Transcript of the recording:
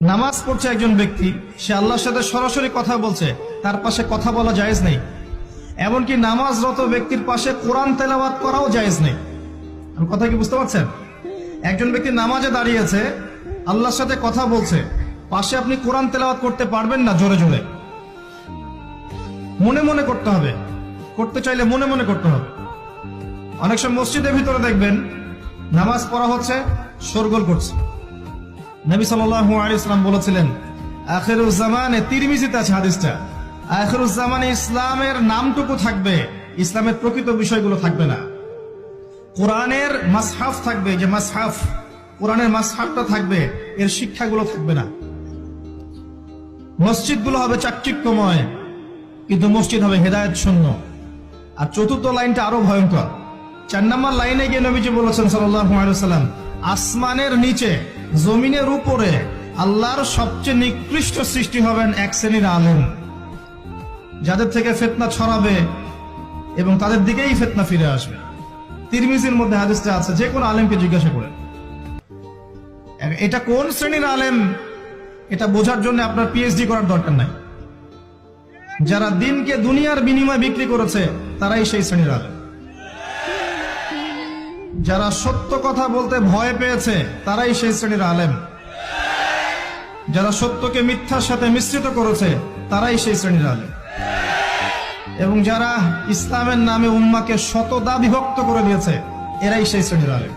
নামাজ পড়ছে একজন ব্যক্তি, সে আল্লাহর সাথে সরাসরি কথা বলছে, তার পাশে কথা বলা জায়েজ নেই। এমনকি নামাজরত ব্যক্তির পাশে কোরআন তেলাওয়াত করাও জায়েজ নেই। কথা কি বুঝতে পারছেন? একজন ব্যক্তি নামাজে দাঁড়িয়েছে, আল্লাহর সাথে কথা বলছে, পাশে আপনি কোরআন তেলাওয়াত করতে পারবেন না জোরে জোরে। মনে মনে করতে হবে, করতে চাইলে মনে মনে করতে হবে। অনেক সময় মসজিদের ভিতরে দেখবেন নামাজ পড়া হচ্ছে, শোরগোল করছে। নবী সাল্লাল্লাহু আলাইহি ওয়াসাল্লাম বলেছিলেন, আখিরুজ জামানে, তিরমিজিতে আছে হাদিসটা, আখিরুজ জামানে ইসলামের নামটুকু থাকবে, ইসলামের প্রকৃত বিষয়গুলো থাকবে না। কোরআনের মাসহাফ থাকবে, যে মাসহাফ, কোরআনের মাসহাফটা থাকবে, এর শিক্ষাগুলো থাকবে না। মসজিদগুলো হবে চাকচিক্যময়, কিন্তু মসজিদ হবে হেদায়েত শূন্য। আর চতুর্থ লাইনটা আরো ভয়ঙ্কর। 4 নম্বর লাইনে গিয়ে নবীজি বলেছেন সাল্লাল্লাহু আলাইহি ওয়াসাল্লাম, আসমানের নিচে জমিনের উপরে আল্লাহর সবচেয়ে নিকৃষ্ট সৃষ্টি হবেন এক শ্রেণীর আলেম, যাদের থেকে ফিতনা ছড়াবে এবং তাদের দিকেই ফিতনা ফিরে আসবে। তিরমিজির মধ্যে হাদিসটা আছে, যে কোন আলেমকে জিজ্ঞাসা করে এটা কোন শ্রেণীর আলেম, এটা বোঝার জন্য আপনার পিএইচডি করার দরকার নাই। যারা দিনকে দুনিয়ার বিনিময়ে বিক্রি করেছে তারাই সেই শ্রেণীর আলেম। যারা সত্য কথা বলতে ভয় পেয়েছে তারাই সেই শ্রেণীর আলেম। যারা সত্যকে মিথ্যার সাথে মিশ্রিত করেছে তারাই সেই শ্রেণীর আলেম। এবং যারা ইসলামের নামে উম্মাকে শতদা বিভক্ত করে দিয়েছে, এরাই সেই শ্রেণীর আলেম।